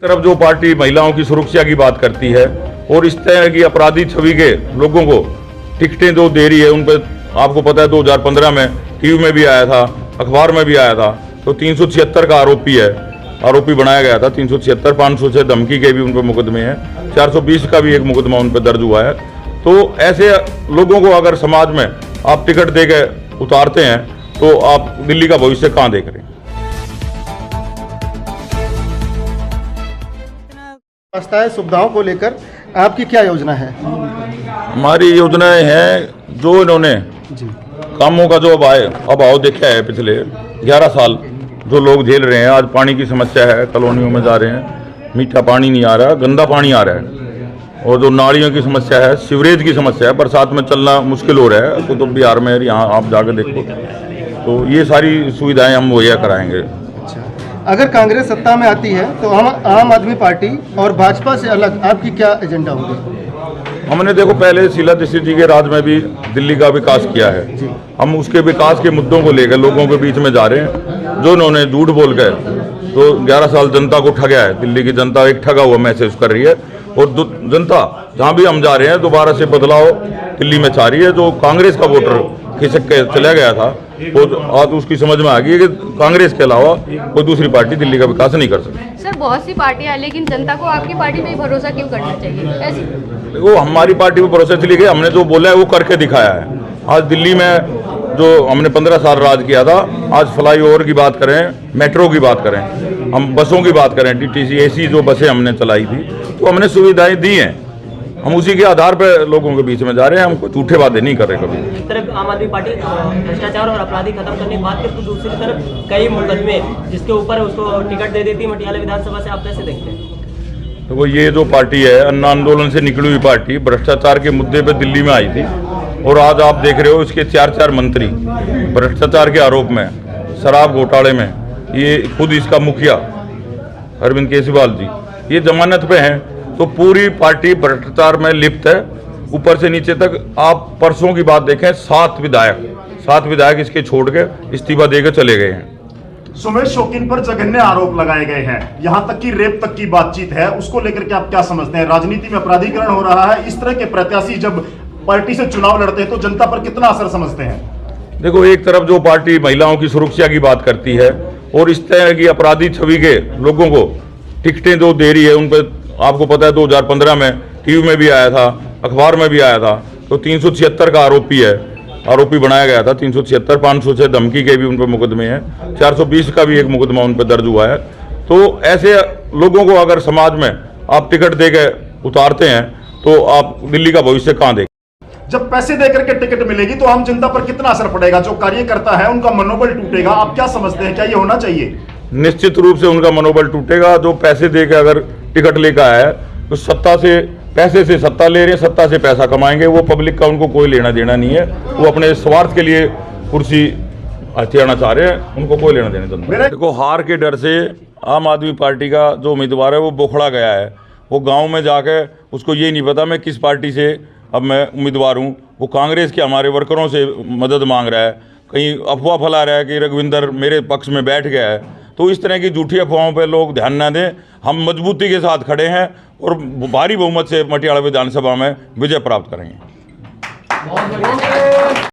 तरफ जो पार्टी महिलाओं की सुरक्षा की बात करती है और इस तरह की अपराधी छवि के लोगों को टिकटें जो दे रही है, उन पर आपको पता है 2015 में टीवी में भी आया था, अखबार में भी आया था। तो 376 का आरोपी बनाया गया था। 376, 506 धमकी के भी उन पर मुकदमे हैं, 420 का भी एक मुकदमा उन पर दर्ज हुआ है। तो ऐसे लोगों को अगर समाज में आप टिकट दे के उतारते हैं तो आप दिल्ली का भविष्य कहाँ देख रहे हैं। व्यवस्था है, सुविधाओं को लेकर आपकी क्या योजना है? हमारी योजनाएं हैं जो इन्होंने कामों का जो अभाव देखा है पिछले 11 साल जो लोग झेल रहे हैं। आज पानी की समस्या है, कॉलोनियों में जा रहे हैं, मीठा पानी नहीं आ रहा, गंदा पानी आ रहा है। और जो नालियों की समस्या है, सीवरेज की समस्या है, बरसात में चलना मुश्किल हो रहा है। तो बिहार में यहाँ आप जाकर देखो, तो ये सारी सुविधाएं हम मुहैया कराएंगे। अगर कांग्रेस सत्ता में आती है तो आम आदमी पार्टी और भाजपा से अलग आपकी क्या एजेंडा होगी? हमने देखो पहले शीला दीक्षित जी के राज में भी दिल्ली का विकास किया है। हम उसके विकास के मुद्दों को लेकर लोगों के बीच में जा रहे हैं। जो उन्होंने झूठ बोल कर तो 11 साल जनता को ठगा है, दिल्ली की जनता एक ठगा हुआ महसूस कर रही है। और जनता जहाँ भी हम जा रहे हैं दोबारा से बदलाव दिल्ली में चाह रही है। जो कांग्रेस का वोटर खिसक के चला गया था, वो आज उसकी समझ में आ गई है कि कांग्रेस के अलावा कोई दूसरी पार्टी दिल्ली का विकास नहीं कर सकती। सर, बहुत सी पार्टियां, लेकिन जनता को आपकी पार्टी पे भरोसा क्यों करना चाहिए? ऐसी देखो, हमारी पार्टी पे भरोसा इसलिए कि हमने जो बोला है वो करके दिखाया है। आज दिल्ली में जो हमने 15 साल राज किया था, आज फ्लाईओवर की बात करें, मेट्रो की बात करें, हम बसों की बात करें, टीटीसी एसी जो बसें हमने चलाई थी, तो हमने सुविधाएं दी हैं। हम उसी के आधार पर लोगों के बीच में जा रहे हैं। हम कोई झूठे वादे नहीं कर रहे कभी। एक तरफ आम आदमी पार्टी भ्रष्टाचार और अपराधी खत्म करने की बात करती है, दूसरी तरफ कई मुकदमे जिसके ऊपर उसको टिकट दे देती है मटियाला विधानसभा से। आप कैसे देखते हैं? तो वो ये जो पार्टी है, अन्ना आंदोलन से निकली हुई पार्टी, भ्रष्टाचार के मुद्दे पे दिल्ली में आई थी और आज आप देख रहे हो इसके 4 मंत्री भ्रष्टाचार के आरोप में, शराब घोटाले में, ये खुद इसका मुखिया अरविंद केजरीवाल जी ये जमानत पे हैं। तो पूरी पार्टी भ्रष्टाचार में लिप्त है, ऊपर से नीचे तक। आप परसों की बात देखें, 7 विधायक इसके छोड़ के इस्तीफा देकर चले गए हैं। सुमेश शौकीन पर जघन्य आरोप लगाए गए हैं, यहां तक कि रेप तक की बातचीत है। उसको लेकर के आप क्या समझते हैं? राजनीति में अपराधीकरण हो रहा है, इस तरह के प्रत्याशी जब पार्टी से चुनाव लड़ते हैं तो जनता पर कितना असर समझते हैं? देखो, एक तरफ जो पार्टी महिलाओं की सुरक्षा की बात करती है और इस तरह की अपराधी छवि के लोगों को टिकटें जो दे रही है, उन पर आपको पता है 2015 में टीवी में भी आया था, अखबार में भी आया था। तो 376 का आरोपी बनाया गया था। 376, 506 धमकी के भी उन पर मुकदमे हैं, 420 का भी एक मुकदमा उन पर दर्ज हुआ है। तो ऐसे लोगों को अगर समाज में आप टिकट दे के उतारते हैं तो आप दिल्ली का भविष्य कहाँ देखें। जब पैसे देकर के टिकट मिलेगी तो आम जनता पर कितना असर पड़ेगा? जो कार्यकर्ता है उनका मनोबल टूटेगा। आप क्या समझते हैं, क्या ये होना चाहिए? निश्चित रूप से उनका मनोबल टूटेगा। जो पैसे दे के अगर टिकट लेकर आया है तो पैसे से सत्ता ले रहे हैं, सत्ता से पैसा कमाएंगे। वो पब्लिक का उनको कोई लेना देना नहीं है। वो अपने स्वार्थ के लिए कुर्सी हथियाना चाह रहे हैं, उनको कोई लेना देना नहीं। देखो, हार के डर से आम आदमी पार्टी का जो उम्मीदवार है वो बोखड़ा गया है। वो गाँव में जाके उसको ये नहीं पता मैं किस पार्टी से अब मैं उम्मीदवार हूँ। वो कांग्रेस के हमारे वर्करों से मदद मांग रहा है, कहीं अफवाह फैला रहा है कि रघुविंदर मेरे पक्ष में बैठ गया है। तो इस तरह की झूठी अफवाहों पर लोग ध्यान न दें। हम मजबूती के साथ खड़े हैं और भारी बहुमत से मटियाला विधानसभा में विजय प्राप्त करेंगे।